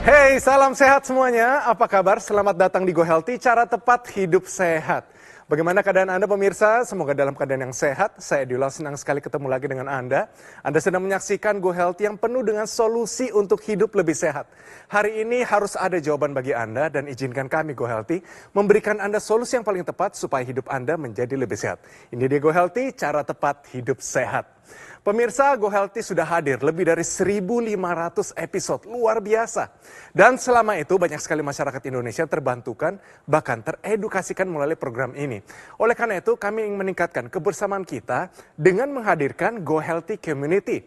Hey, salam sehat semuanya. Apa kabar? Selamat datang di Go Healthy, cara tepat hidup sehat. Bagaimana keadaan Anda pemirsa? Semoga dalam keadaan yang sehat. Saya Dila, senang sekali ketemu lagi dengan Anda. Anda sedang menyaksikan Go Healthy yang penuh dengan solusi untuk hidup lebih sehat. Hari ini harus ada jawaban bagi Anda dan izinkan kami Go Healthy memberikan Anda solusi yang paling tepat supaya hidup Anda menjadi lebih sehat. Ini dia Go Healthy, cara tepat hidup sehat. Pemirsa, Go Healthy sudah hadir lebih dari 1.500 episode, luar biasa. Dan selama itu banyak sekali masyarakat Indonesia terbantukan, bahkan teredukasikan melalui program ini. Oleh karena itu kami ingin meningkatkan kebersamaan kita dengan menghadirkan Go Healthy Community.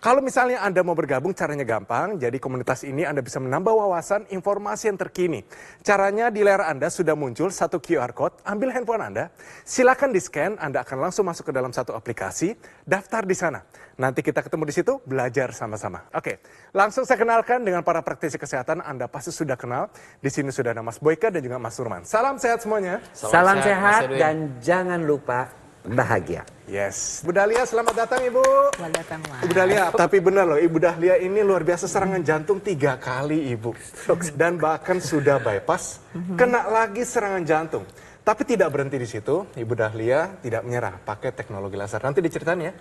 Kalau misalnya Anda mau bergabung, caranya gampang. Jadi komunitas ini Anda bisa menambah wawasan informasi yang terkini. Caranya di layar Anda sudah muncul satu QR Code. Ambil handphone Anda, silakan di-scan. Anda akan langsung masuk ke dalam satu aplikasi, daftar di sana. Nanti kita ketemu di situ, belajar sama-sama. Oke, langsung saya kenalkan dengan para praktisi kesehatan. Anda pasti sudah kenal. Di sini sudah ada Mas Boyka dan juga Mas Surman. Salam sehat semuanya. Salam sehat dan jangan lupa bahagia. Yes. Ibu Dahlia, selamat datang Ibu. Selamat datang, Mas. Ibu Dahlia, tapi benar loh, Ibu Dahlia ini luar biasa serangan jantung 3 kali Ibu. Dan bahkan sudah bypass, kena lagi serangan jantung. Tapi tidak berhenti di situ, Ibu Dahlia tidak menyerah, pakai teknologi laser. Nanti diceritain ya.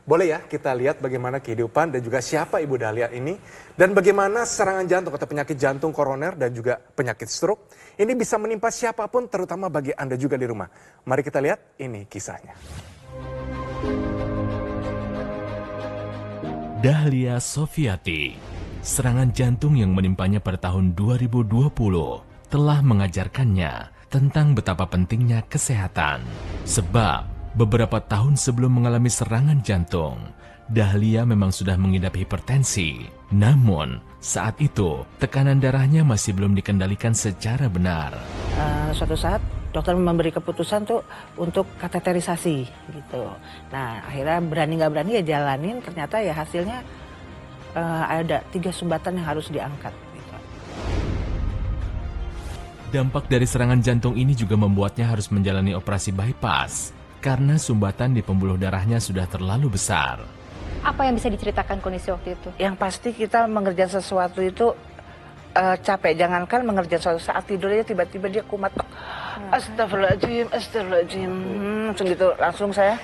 Boleh ya kita lihat bagaimana kehidupan dan juga siapa Ibu Dahlia ini. Dan bagaimana serangan jantung atau penyakit jantung koroner dan juga penyakit stroke. Ini bisa menimpa siapapun, terutama bagi Anda juga di rumah. Mari kita lihat, ini kisahnya. Dahlia Sofiati, serangan jantung yang menimpanya pada tahun 2020 telah mengajarkannya tentang betapa pentingnya kesehatan. Sebab beberapa tahun sebelum mengalami serangan jantung, Dahlia memang sudah mengidap hipertensi. Namun, saat itu tekanan darahnya masih belum dikendalikan secara benar. Suatu saat dokter memberi keputusan tuh untuk kateterisasi gitu. Nah akhirnya berani nggak berani ya jalanin. Ternyata ya hasilnya ada 3 sumbatan yang harus diangkat. Gitu. Dampak dari serangan jantung ini juga membuatnya harus menjalani operasi bypass karena sumbatan di pembuluh darahnya sudah terlalu besar. Apa yang bisa diceritakan kondisi waktu itu? Yang pasti kita mengerjakan sesuatu itu capek. Jangankan mengerjakan sesuatu, saat tidur aja tiba-tiba dia kumat. Astagfirullahaladzim, astagfirullahaladzim. Langsung gitu, langsung saya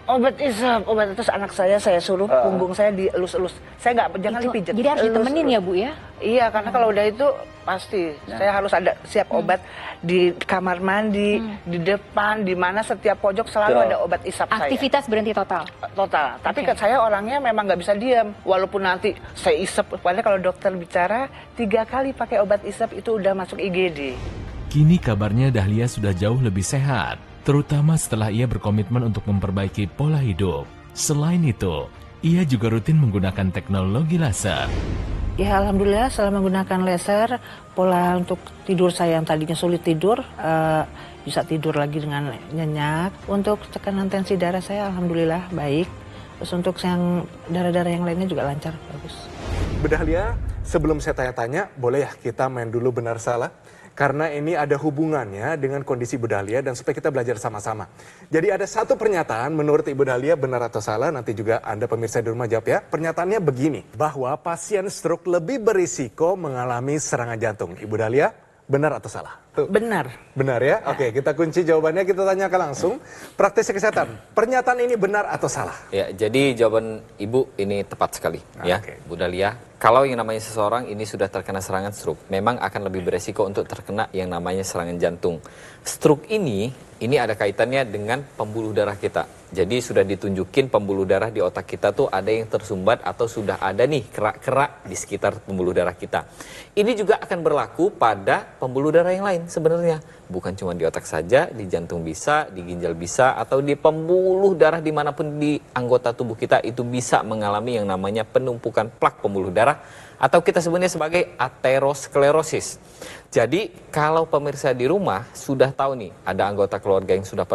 obat isap, obat. Terus anak saya suruh punggung saya dielus-elus. Saya nggak, jangan dipijat. Jadi harus ditemenin ya Bu ya? Iya, karena kalau udah itu pasti saya harus ada siap obat di kamar mandi, di depan, di mana setiap pojok selalu ada obat isap saya. Aktivitas berhenti total? Total. Tapi saya orangnya memang nggak bisa diam. Walaupun nanti saya isap, padahal kalau dokter bicara 3 kali pakai obat isap itu udah masuk IGD. Kini kabarnya Dahlia sudah jauh lebih sehat, terutama setelah ia berkomitmen untuk memperbaiki pola hidup. Selain itu, ia juga rutin menggunakan teknologi laser. Ya alhamdulillah setelah menggunakan laser, pola untuk tidur saya yang tadinya sulit tidur, bisa tidur lagi dengan nyenyak. Untuk tekanan tensi darah saya alhamdulillah baik. Terus untuk yang darah-darah yang lainnya juga lancar, bagus. Bu Dahlia, sebelum saya tanya-tanya, boleh ya kita main dulu benar salah? Karena ini ada hubungannya dengan kondisi Ibu Dahlia dan supaya kita belajar sama-sama. Jadi ada satu pernyataan menurut Ibu Dahlia benar atau salah, nanti juga Anda pemirsa di rumah jawab ya. Pernyataannya begini, bahwa pasien stroke lebih berisiko mengalami serangan jantung. Ibu Dahlia, benar atau salah? Tuh. Benar. Benar ya? Oke, kita kunci jawabannya, kita tanyakan langsung. Praktisi kesehatan, pernyataan ini benar atau salah? Ya, jadi jawaban Ibu ini tepat sekali ya, Bu Dahlia. Kalau yang namanya seseorang ini sudah terkena serangan stroke, memang akan lebih beresiko untuk terkena yang namanya serangan jantung. Stroke ini ada kaitannya dengan pembuluh darah kita. Jadi sudah ditunjukin pembuluh darah di otak kita tuh ada yang tersumbat atau sudah ada nih kerak-kerak di sekitar pembuluh darah kita. Ini juga akan berlaku pada pembuluh darah yang lain sebenarnya. Bukan cuma di otak saja, di jantung bisa, di ginjal bisa, atau di pembuluh darah dimanapun di anggota tubuh kita itu bisa mengalami yang namanya penumpukan plak pembuluh darah atau kita sebutnya sebagai aterosklerosis. Jadi kalau pemirsa di rumah sudah tahu nih ada anggota keluarga yang sudah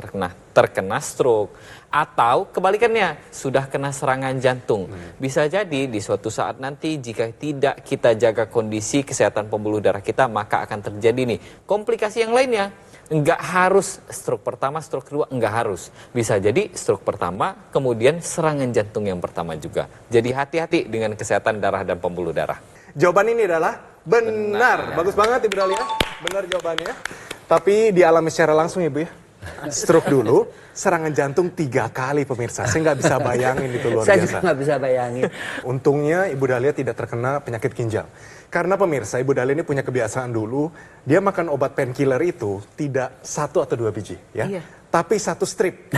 terkena stroke atau kebalikannya sudah kena serangan jantung. Bisa jadi di suatu saat nanti jika tidak kita jaga kondisi kesehatan pembuluh darah kita maka akan terjadi nih komplikasi yang lainnya. Enggak harus stroke pertama, stroke kedua, enggak harus. Bisa jadi stroke pertama, kemudian serangan jantung yang pertama juga. Jadi hati-hati dengan kesehatan darah dan pembuluh darah. Jawaban ini adalah benar. Bagus banget Ibu Dahlia. Benar jawabannya. Tapi dialami secara langsung Ibu ya. Stroke dulu, serangan jantung 3 kali pemirsa. Saya nggak bisa bayangin itu luar Saya biasa. juga nggak bisa bayangin. Untungnya Ibu Dahlia tidak terkena penyakit ginjal. Karena pemirsa, Ibu Dahlia ini punya kebiasaan dulu, dia makan obat painkiller itu tidak 1 atau 2 biji, ya, Iya. tapi 1 strip.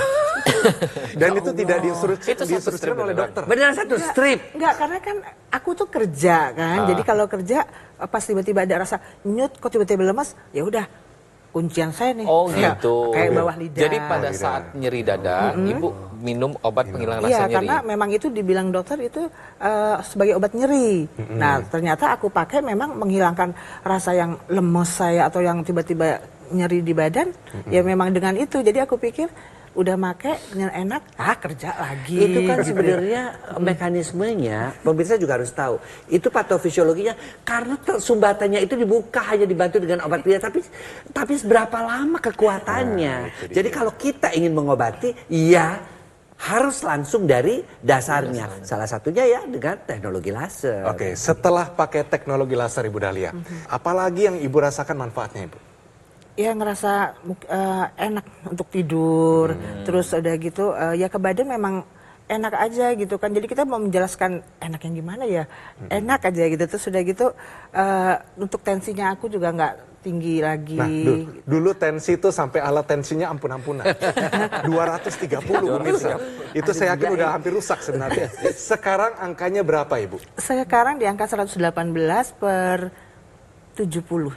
Dan itu tidak Itu 1 strip diinstruksikan oleh beneran. dokter. Beneran 1 strip. Enggak, karena kan aku tuh kerja kan. Jadi kalau kerja pas tiba-tiba ada rasa nyut kok tiba-tiba lemas, ya udah kuncian saya nih. Oh Ya, gitu. kayak bawah lidah. Jadi pada saat nyeri dada, Ibu minum obat penghilang rasa Iya, nyeri. karena memang itu dibilang dokter itu sebagai obat nyeri. Nah, ternyata aku pakai memang menghilangkan rasa yang lemes saya atau yang tiba-tiba nyeri di badan. Ya memang dengan itu. Jadi aku pikir udah make enak, kerja lagi. Itu kan Gitu. sebenarnya mekanismenya, pemirsa juga harus tahu. Itu patofisiologinya karena sumbatannya itu dibuka hanya dibantu dengan obat biasa, tapi seberapa lama kekuatannya. Jadi kalau kita ingin mengobati, ya harus langsung dari dasarnya. Salah satunya ya dengan teknologi laser. Oke, setelah pakai teknologi laser Ibu Dahlia, apalagi yang Ibu rasakan manfaatnya Ibu? Ya ngerasa enak untuk tidur, terus udah gitu ya ke badan memang enak aja gitu kan. Jadi kita mau menjelaskan enak yang gimana ya, enak aja gitu. Terus udah gitu untuk tensinya aku juga nggak tinggi lagi. Nah, dulu tensi itu sampai alat tensinya ampun-ampunan. 230 pemirsa. Itu saya yakin udah hampir rusak sebenarnya. Sekarang angkanya berapa Ibu? Sekarang di angka 118/70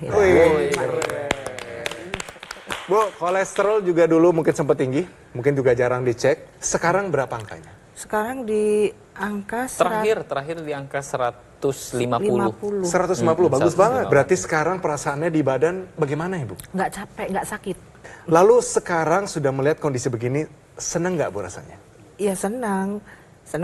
ya. Bu, kolesterol juga dulu mungkin sempat tinggi, mungkin juga jarang dicek. Sekarang berapa angkanya? Sekarang di angka Terakhir di angka 150. 150, bagus 150. banget. Berarti sekarang perasaannya di badan bagaimana Ibu? nggak capek, nggak sakit. Lalu sekarang sudah melihat kondisi begini, seneng nggak Bu rasanya? Iya senang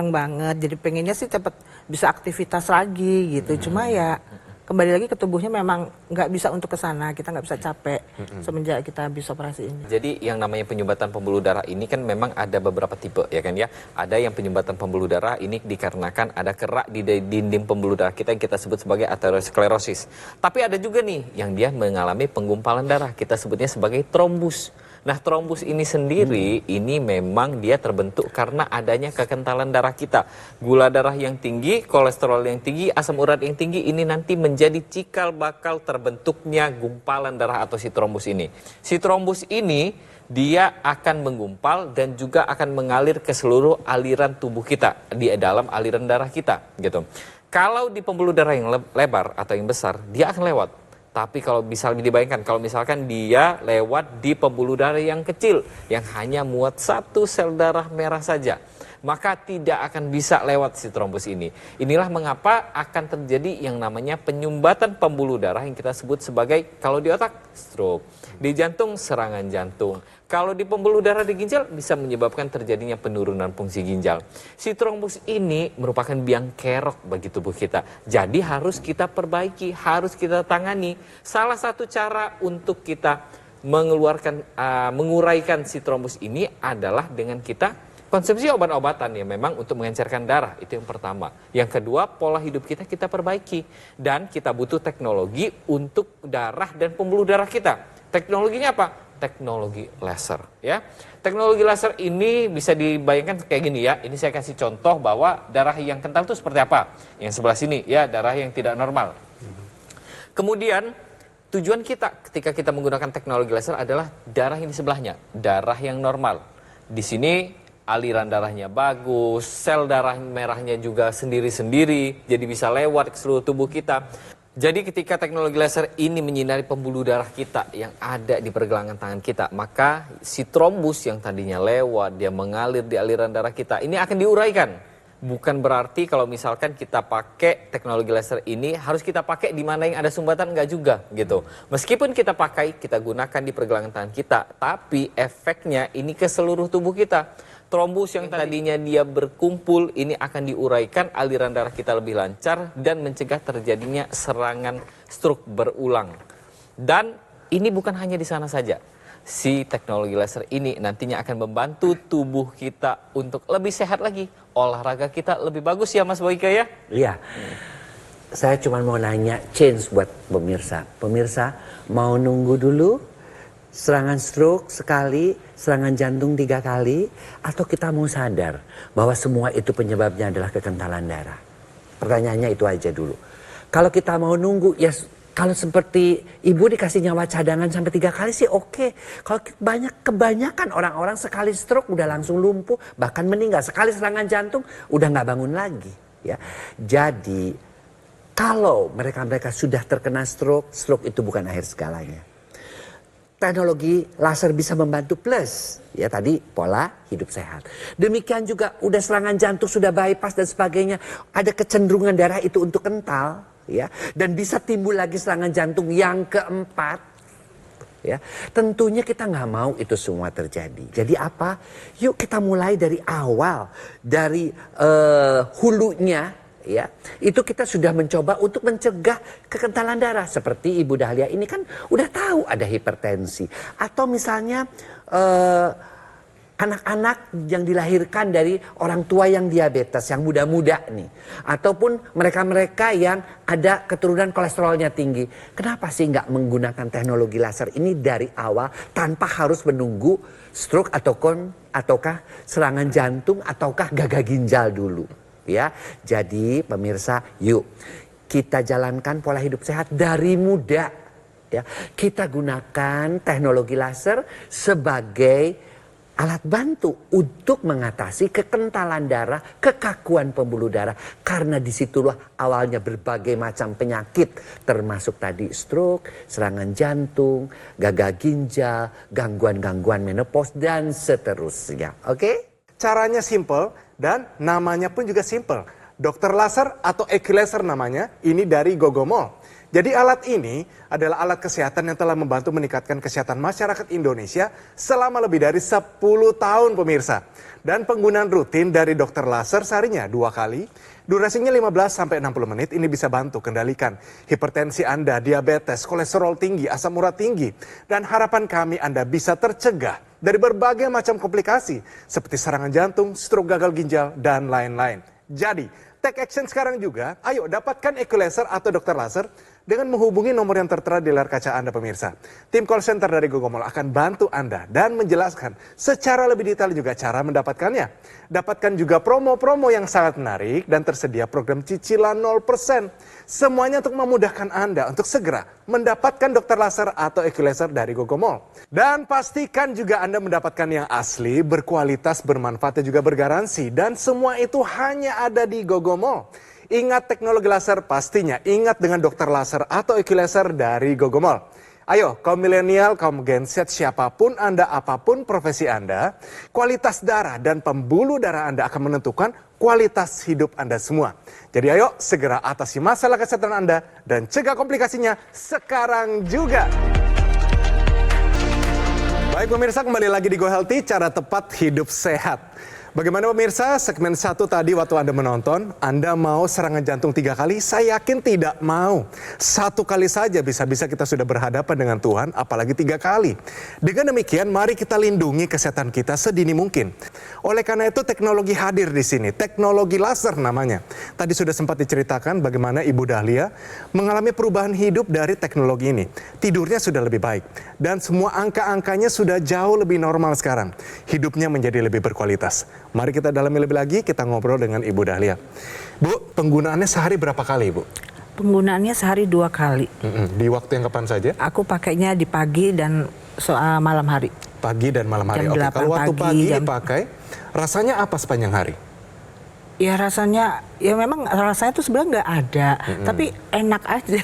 banget. Jadi pengennya sih cepet bisa aktivitas lagi gitu. Cuma ya kembali lagi ke tubuhnya memang nggak bisa untuk ke sana. Kita nggak bisa capek semenjak kita habis operasi ini. Jadi yang namanya penyumbatan pembuluh darah ini kan memang ada beberapa tipe ya kan ya. Ada yang penyumbatan pembuluh darah ini dikarenakan ada kerak di dinding pembuluh darah kita yang kita sebut sebagai aterosklerosis. Tapi ada juga nih yang dia mengalami penggumpalan darah. Kita sebutnya sebagai trombus. Nah, trombus ini sendiri, ini memang dia terbentuk karena adanya kekentalan darah kita. Gula darah yang tinggi, kolesterol yang tinggi, asam urat yang tinggi, ini nanti menjadi cikal bakal terbentuknya gumpalan darah atau si trombus ini. Si trombus ini, dia akan menggumpal dan juga akan mengalir ke seluruh aliran tubuh kita, di dalam aliran darah kita, gitu. Kalau di pembuluh darah yang lebar atau yang besar, dia akan lewat. Tapi kalau misalnya dibayangkan, kalau misalkan dia lewat di pembuluh darah yang kecil, yang hanya muat 1 sel darah merah saja, maka tidak akan bisa lewat si trombus ini. Inilah mengapa akan terjadi yang namanya penyumbatan pembuluh darah yang kita sebut sebagai, kalau di otak, stroke. Di jantung, serangan jantung. Kalau di pembuluh darah di ginjal, bisa menyebabkan terjadinya penurunan fungsi ginjal. Si trombus ini merupakan biang kerok bagi tubuh kita. Jadi harus kita perbaiki, harus kita tangani. Salah satu cara untuk kita menguraikan si trombus ini adalah dengan kita konsumsi obat-obatan ya memang untuk mengencerkan darah. Itu yang pertama. Yang kedua, pola hidup kita perbaiki. Dan kita butuh teknologi untuk darah dan pembuluh darah kita. Teknologinya apa? Teknologi laser ya. Teknologi laser ini bisa dibayangkan kayak gini ya. Ini saya kasih contoh bahwa darah yang kental itu seperti apa. Yang sebelah sini ya, darah yang tidak normal. Kemudian tujuan kita ketika kita menggunakan teknologi laser adalah darah yang di sebelahnya, darah yang normal. Di sini aliran darahnya bagus, sel darah merahnya juga sendiri-sendiri, jadi bisa lewat ke seluruh tubuh kita. Jadi ketika teknologi laser ini menyinari pembuluh darah kita yang ada di pergelangan tangan kita, maka si trombus yang tadinya lewat, dia mengalir di aliran darah kita, ini akan diuraikan. Bukan berarti kalau misalkan kita pakai teknologi laser ini, harus kita pakai di mana yang ada sumbatan, enggak juga gitu. Meskipun kita pakai, kita gunakan di pergelangan tangan kita, tapi efeknya ini ke seluruh tubuh kita. Trombus yang tadinya dia berkumpul ini akan diuraikan, aliran darah kita lebih lancar dan mencegah terjadinya serangan stroke berulang. Dan ini bukan hanya di sana saja. Si teknologi laser ini nantinya akan membantu tubuh kita untuk lebih sehat lagi. Olahraga kita lebih bagus ya Mas Boyke ya? Iya. Saya cuma mau nanya change buat pemirsa. Pemirsa mau nunggu dulu serangan stroke sekali, serangan jantung 3 kali, atau kita mau sadar bahwa semua itu penyebabnya adalah kekentalan darah? Pertanyaannya itu aja dulu. Kalau kita mau nunggu, ya kalau seperti ibu dikasih nyawa cadangan sampai 3 kali sih oke. Kalau kebanyakan orang-orang sekali stroke udah langsung lumpuh, bahkan meninggal. Sekali serangan jantung udah nggak bangun lagi. Ya, jadi kalau mereka sudah terkena stroke, stroke itu bukan akhir segalanya. Teknologi laser bisa membantu plus, ya tadi pola hidup sehat. Demikian juga udah serangan jantung sudah bypass dan sebagainya, ada kecenderungan darah itu untuk kental, ya, dan bisa timbul lagi serangan jantung yang keempat, ya. Tentunya kita nggak mau itu semua terjadi. Jadi apa? Yuk kita mulai dari awal, dari hulunya. Ya, itu kita sudah mencoba untuk mencegah kekentalan darah. Seperti Ibu Dahlia ini kan udah tahu ada hipertensi. Atau misalnya anak-anak yang dilahirkan dari orang tua yang diabetes, yang muda-muda nih. Ataupun mereka-mereka yang ada keturunan kolesterolnya tinggi. Kenapa sih nggak menggunakan teknologi laser ini dari awal tanpa harus menunggu stroke ataukah serangan jantung ataukah gagal ginjal dulu? Ya, jadi pemirsa, yuk kita jalankan pola hidup sehat dari muda. Ya, kita gunakan teknologi laser sebagai alat bantu untuk mengatasi kekentalan darah, kekakuan pembuluh darah. Karena disitulah awalnya berbagai macam penyakit, termasuk tadi stroke, serangan jantung, gagal ginjal, gangguan-gangguan menopause dan seterusnya. Oke? Caranya simple dan namanya pun juga simple. Dokter laser atau Equilaser namanya, ini dari Gogomol. Jadi alat ini adalah alat kesehatan yang telah membantu meningkatkan kesehatan masyarakat Indonesia selama lebih dari 10 tahun pemirsa. Dan penggunaan rutin dari dokter laser seharinya 2 kali. Durasinya 15-60 menit, ini bisa bantu kendalikan hipertensi Anda, diabetes, kolesterol tinggi, asam urat tinggi. Dan harapan kami Anda bisa tercegah dari berbagai macam komplikasi seperti serangan jantung, stroke, gagal ginjal, dan lain-lain. Jadi, take action sekarang juga. Ayo dapatkan Equilaser atau dokter laser dengan menghubungi nomor yang tertera di layar kaca Anda pemirsa. Tim call center dari Gogomol akan bantu Anda dan menjelaskan secara lebih detail juga cara mendapatkannya. Dapatkan juga promo-promo yang sangat menarik dan tersedia program cicilan 0%. Semuanya untuk memudahkan Anda untuk segera mendapatkan dokter laser atau Equilaser dari Gogomol. Dan pastikan juga Anda mendapatkan yang asli, berkualitas, bermanfaat dan juga bergaransi. Dan semua itu hanya ada di Gogomol. Ingat teknologi laser pastinya, ingat dengan dokter laser atau Equilaser dari Gogomol. Ayo, kaum milenial, kaum Gen Z, siapapun Anda, apapun profesi Anda, kualitas darah dan pembuluh darah Anda akan menentukan kualitas hidup Anda semua. Jadi ayo, segera atasi masalah kesehatan Anda dan cegah komplikasinya sekarang juga. Baik pemirsa, kembali lagi di Go Healthy, cara tepat hidup sehat. Bagaimana pemirsa, segmen 1 tadi waktu Anda menonton, Anda mau serangan jantung 3 kali? Saya yakin tidak mau. 1 kali saja bisa-bisa kita sudah berhadapan dengan Tuhan, apalagi 3 kali. Dengan demikian, mari kita lindungi kesehatan kita sedini mungkin. Oleh karena itu, teknologi hadir di sini. Teknologi laser namanya. Tadi sudah sempat diceritakan bagaimana Ibu Dahlia mengalami perubahan hidup dari teknologi ini. Tidurnya sudah lebih baik. Dan semua angka-angkanya sudah jauh lebih normal sekarang. Hidupnya menjadi lebih berkualitas. Mari kita dalami lebih lagi, kita ngobrol dengan Ibu Dahlia. Bu, penggunaannya sehari berapa kali, Bu? Penggunaannya sehari 2 kali. Di waktu yang kapan saja? Aku pakainya di pagi dan malam hari. Pagi dan malam hari. Jam Oke, 8 kalau waktu pagi pagi, dipakai, rasanya apa sepanjang hari? Ya rasanya, ya memang rasanya tuh sebenarnya nggak ada, tapi enak aja.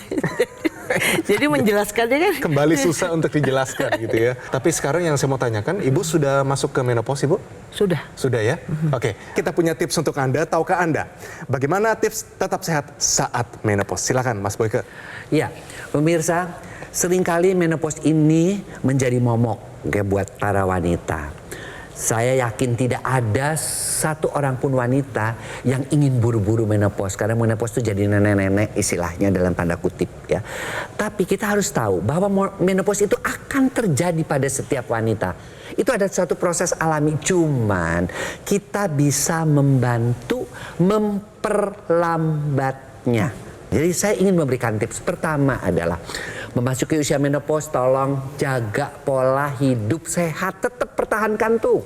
Jadi menjelaskannya kan. Kembali susah untuk dijelaskan gitu ya. Tapi sekarang yang saya mau tanyakan, Ibu sudah masuk ke menopause, Ibu? Sudah. Sudah ya? Oke, kita punya tips untuk Anda. Tahukah Anda bagaimana tips tetap sehat saat menopause? Silakan Mas Boyke. Ya, pemirsa, seringkali menopause ini menjadi momok buat para wanita. Saya yakin tidak ada satu orang pun wanita yang ingin buru-buru menopause. Karena menopause itu jadi nenek-nenek istilahnya dalam tanda kutip ya. Tapi kita harus tahu bahwa menopause itu akan terjadi pada setiap wanita. Itu ada suatu proses alami, cuman kita bisa membantu memperlambatnya. Jadi saya ingin memberikan tips. Pertama adalah memasuki usia menopause, tolong jaga pola hidup sehat, tetap pertahankan tuh.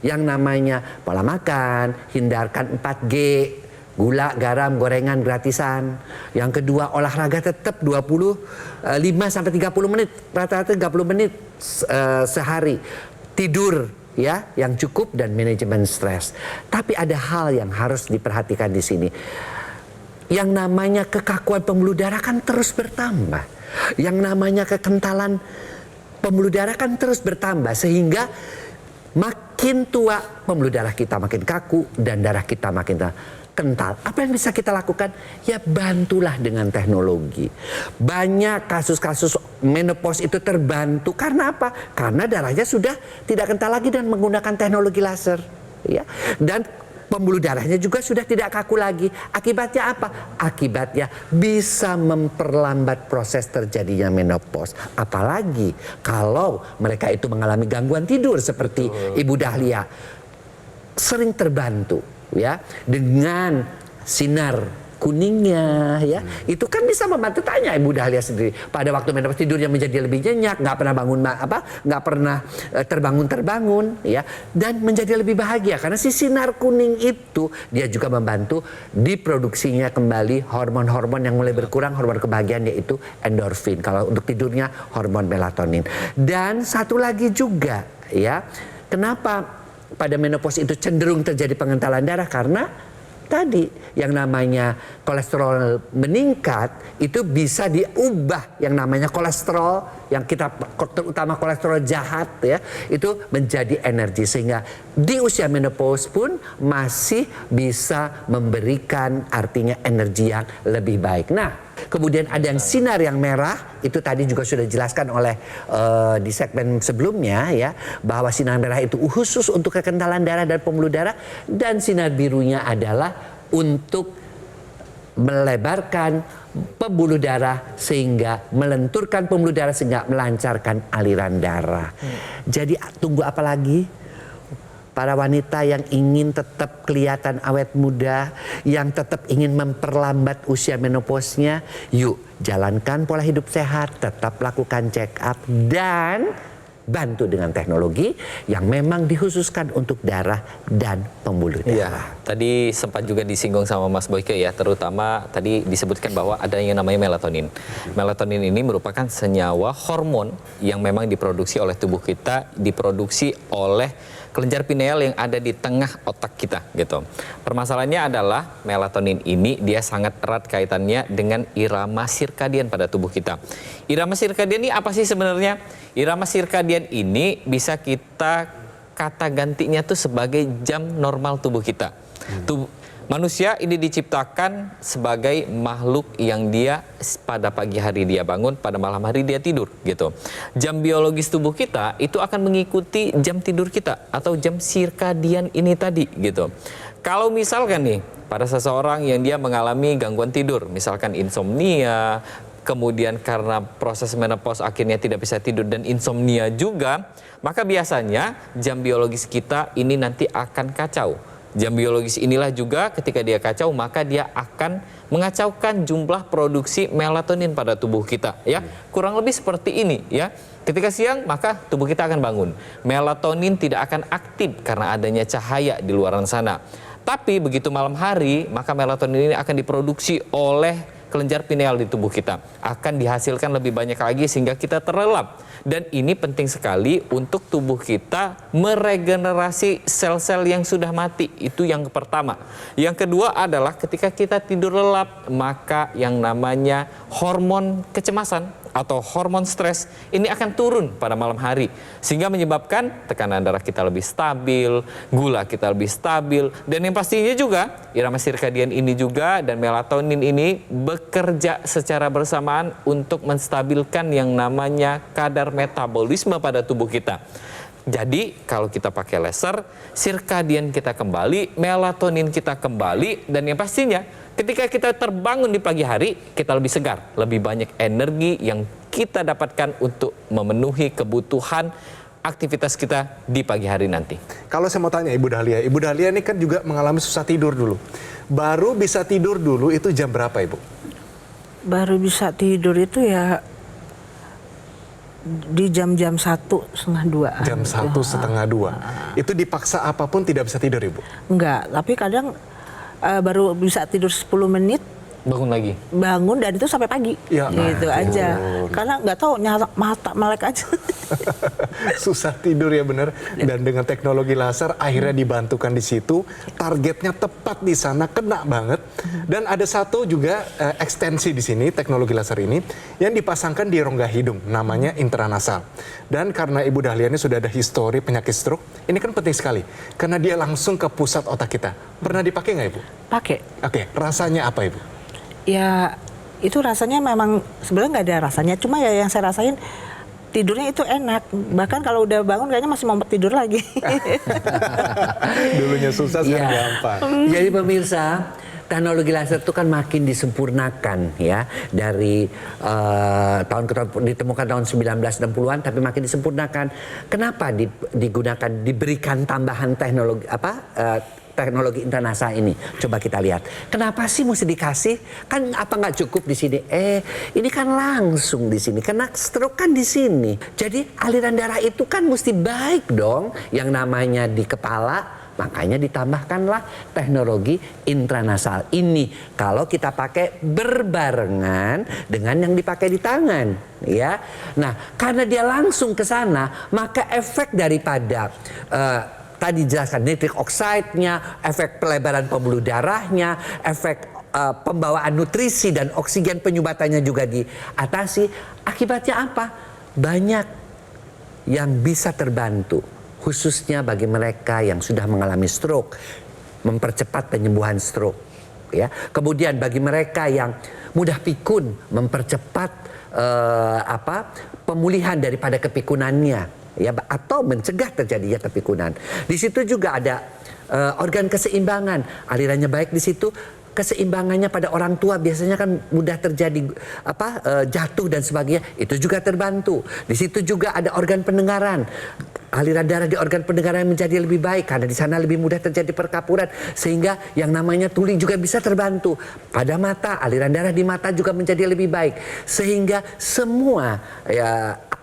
Yang namanya pola makan, hindarkan 4G, gula, garam, gorengan gratisan. Yang kedua, olahraga tetap 25 sampai 30 menit, rata-rata 30 menit sehari. Tidur ya yang cukup dan manajemen stres. Tapi ada hal yang harus diperhatikan di sini. Yang namanya kekakuan pembuluh darah kan terus bertambah. Yang namanya kekentalan pembuluh darah kan terus bertambah, sehingga makin tua pembuluh darah kita makin kaku dan darah kita makin kental. Apa yang bisa kita lakukan? Ya bantulah dengan teknologi. Banyak kasus-kasus menopause itu terbantu karena apa? Karena darahnya sudah tidak kental lagi dan menggunakan teknologi laser, ya. Dan pembuluh darahnya juga sudah tidak kaku lagi. Akibatnya apa? Akibatnya bisa memperlambat proses terjadinya menopause. Apalagi kalau mereka itu mengalami gangguan tidur seperti Ibu Dahlia. Sering terbantu ya dengan sinar kuningnya ya. Itu kan bisa membantu. Tanya Ibu Dahlia sendiri. Pada waktu menopause tidurnya menjadi lebih nyenyak, nggak pernah bangun nggak pernah terbangun ya, dan menjadi lebih bahagia karena si sinar kuning itu dia juga membantu diproduksinya kembali hormon-hormon yang mulai berkurang, hormon kebahagiaan, yaitu endorfin. Kalau untuk tidurnya hormon melatonin. Dan satu lagi juga ya, kenapa pada menopause itu cenderung terjadi pengentalan darah? Karena tadi yang namanya kolesterol meningkat itu bisa diubah yang namanya kolesterol yang kita, terutama kolesterol jahat ya, itu menjadi energi, sehingga di usia menopause pun masih bisa memberikan artinya energi yang lebih baik. Nah, kemudian ada yang sinar yang merah, itu tadi juga sudah dijelaskan oleh di segmen sebelumnya ya, bahwa sinar merah itu khusus untuk kekentalan darah dan pembuluh darah, dan sinar birunya adalah untuk melebarkan pembuluh darah sehingga melenturkan pembuluh darah sehingga melancarkan aliran darah. Jadi tunggu apa lagi? Para wanita yang ingin tetap kelihatan awet muda, yang tetap ingin memperlambat usia menopausnya, yuk jalankan pola hidup sehat, tetap lakukan check up, dan bantu dengan teknologi yang memang dikhususkan untuk darah dan pembuluh darah. Ya, tadi sempat juga disinggung sama Mas Boyke ya, terutama tadi disebutkan bahwa ada yang namanya melatonin. Melatonin ini merupakan senyawa hormon yang memang diproduksi oleh tubuh kita, diproduksi oleh kelenjar pineal yang ada di tengah otak kita gitu. Permasalahannya adalah melatonin ini dia sangat erat kaitannya dengan irama sirkadian pada tubuh kita. Irama sirkadian ini apa sih sebenarnya? Irama sirkadian ini bisa kita kata gantinya tuh sebagai jam normal tubuh kita. Manusia ini diciptakan sebagai makhluk yang dia pada pagi hari dia bangun, pada malam hari dia tidur gitu. Jam biologis tubuh kita itu akan mengikuti jam tidur kita atau jam sirkadian ini tadi gitu. Kalau misalkan nih pada seseorang yang dia mengalami gangguan tidur, misalkan insomnia, kemudian karena proses menopause akhirnya tidak bisa tidur dan insomnia juga, maka biasanya jam biologis kita ini nanti akan kacau. Jam biologis inilah juga ketika dia kacau maka dia akan mengacaukan jumlah produksi melatonin pada tubuh kita ya. Kurang lebih seperti ini ya. Ketika siang maka tubuh kita akan bangun. Melatonin tidak akan aktif karena adanya cahaya di luar sana. Tapi begitu malam hari maka melatonin ini akan diproduksi oleh kelenjar pineal di tubuh kita. Akan dihasilkan lebih banyak lagi sehingga kita terlelap. Dan ini penting sekali untuk tubuh kita meregenerasi sel-sel yang sudah mati. Itu yang pertama. Yang kedua adalah ketika kita tidur lelap, maka yang namanya hormon kecemasan atau hormon stres ini akan turun pada malam hari. Sehingga menyebabkan tekanan darah kita lebih stabil, gula kita lebih stabil. Dan yang pastinya juga irama sirkadian ini juga dan melatonin ini bekerja secara bersamaan untuk menstabilkan yang namanya kadar metabolisme pada tubuh kita. Jadi kalau kita pakai laser, sirkadian kita kembali, melatonin kita kembali, dan yang pastinya ketika kita terbangun di pagi hari, kita lebih segar, lebih banyak energi yang kita dapatkan untuk memenuhi kebutuhan aktivitas kita di pagi hari nanti. Kalau saya mau tanya Ibu Dahlia ini kan juga mengalami susah tidur dulu. Baru bisa tidur dulu itu jam berapa Ibu? Baru bisa tidur itu ya di jam-jam 1:30. Jam 1:30. Itu dipaksa apapun tidak bisa tidur, Ibu? Enggak, tapi kadang baru bisa tidur 10 menit. Bangun lagi. Bangun dan itu sampai pagi. Ya Gitu ampun. aja. Karena nggak tahu mata melek aja. Susah tidur ya bener. Dan dengan teknologi laser akhirnya dibantukan di situ. Targetnya tepat di sana, kena banget. Dan ada satu juga ekstensi di sini, teknologi laser ini, yang dipasangkan di rongga hidung, namanya intranasal. Dan karena Ibu Dahlia ini sudah ada histori penyakit stroke, ini kan penting sekali. Karena dia langsung ke pusat otak kita. Pernah dipakai nggak Ibu? Pakai. Oke, rasanya apa Ibu? Ya itu rasanya memang sebenarnya nggak ada rasanya. Cuma ya yang saya rasain tidurnya itu enak. Bahkan kalau udah bangun kayaknya masih mau tidur lagi. Dulunya susah, sekarang gampang. Jadi pemirsa, teknologi laser itu kan makin disempurnakan ya dari tahun ke tahun, ditemukan tahun 1960-an tapi makin disempurnakan. Kenapa diberikan tambahan teknologi teknologi intranasal ini? Coba kita lihat. Kenapa sih mesti dikasih? Kan apa nggak cukup di sini? Ini kan langsung di sini. Kena stroke kan di sini. Jadi aliran darah itu kan mesti baik dong. Yang namanya di kepala. Makanya ditambahkanlah teknologi intranasal ini. Kalau kita pakai berbarengan dengan yang dipakai di tangan, ya. Nah, karena dia langsung ke sana, maka efek daripada tadi jelaskan nitric oxide-nya, efek pelebaran pembuluh darahnya, efek pembawaan nutrisi dan oksigen penyumbatannya juga diatasi. Akibatnya apa? Banyak yang bisa terbantu, khususnya bagi mereka yang sudah mengalami stroke, mempercepat penyembuhan stroke. Ya. Kemudian bagi mereka yang mudah pikun, mempercepat pemulihan daripada kepikunannya. Ya, atau mencegah terjadinya kepikunan. Di situ juga ada organ keseimbangan, alirannya baik di situ. Keseimbangannya pada orang tua biasanya kan mudah terjadi jatuh dan sebagainya, itu juga terbantu. Di situ juga ada organ pendengaran. Aliran darah di organ pendengaran menjadi lebih baik karena di sana lebih mudah terjadi perkapuran, sehingga yang namanya tuli juga bisa terbantu. Pada mata, aliran darah di mata juga menjadi lebih baik, sehingga semua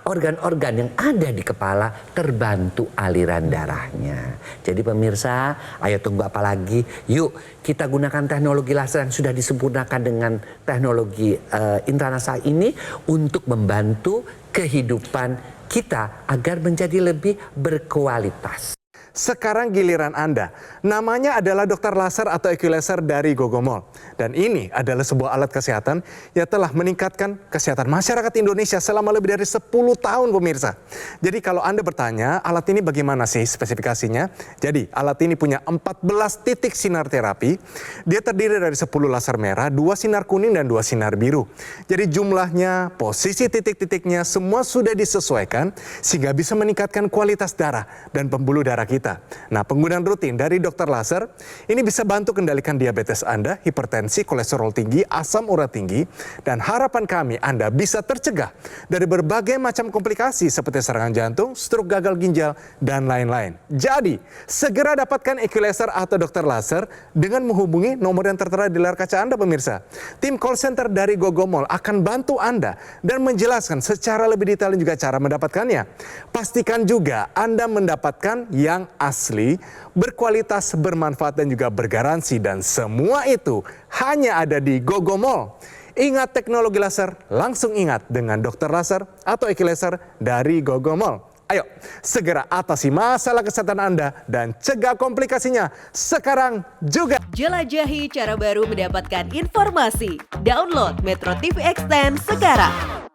organ-organ yang ada di kepala terbantu aliran darahnya. Jadi pemirsa, ayo tunggu apa lagi? Yuk kita gunakan teknologi laser yang sudah disempurnakan dengan teknologi intranasal ini untuk membantu kehidupan kita agar menjadi lebih berkualitas. Sekarang giliran Anda. Namanya adalah dokter laser atau equalizer dari Gogomol. Dan ini adalah sebuah alat kesehatan yang telah meningkatkan kesehatan masyarakat Indonesia selama lebih dari 10 tahun pemirsa. Jadi kalau Anda bertanya, alat ini bagaimana sih spesifikasinya? Jadi alat ini punya 14 titik sinar terapi. Dia terdiri dari 10 laser merah, 2 sinar kuning dan 2 sinar biru. Jadi jumlahnya, posisi titik-titiknya semua sudah disesuaikan sehingga bisa meningkatkan kualitas darah dan pembuluh darah kita. Nah, penggunaan rutin dari dokter laser ini bisa bantu kendalikan diabetes Anda, hipertensi, kolesterol tinggi, asam urat tinggi, dan harapan kami Anda bisa tercegah dari berbagai macam komplikasi seperti serangan jantung, stroke, gagal ginjal, dan lain-lain. Jadi, segera dapatkan equalizer atau dokter laser dengan menghubungi nomor yang tertera di layar kaca Anda pemirsa. Tim call center dari Gogomol akan bantu Anda dan menjelaskan secara lebih detail juga cara mendapatkannya. Pastikan juga Anda mendapatkan yang asli, berkualitas, bermanfaat dan juga bergaransi, dan semua itu hanya ada di Gogomol. Ingat teknologi laser, langsung ingat dengan dokter laser atau equalizer dari Gogomol. Ayo, segera atasi masalah kesehatan Anda dan cegah komplikasinya sekarang juga. Jelajahi cara baru mendapatkan informasi. Download Metro TV Extend sekarang.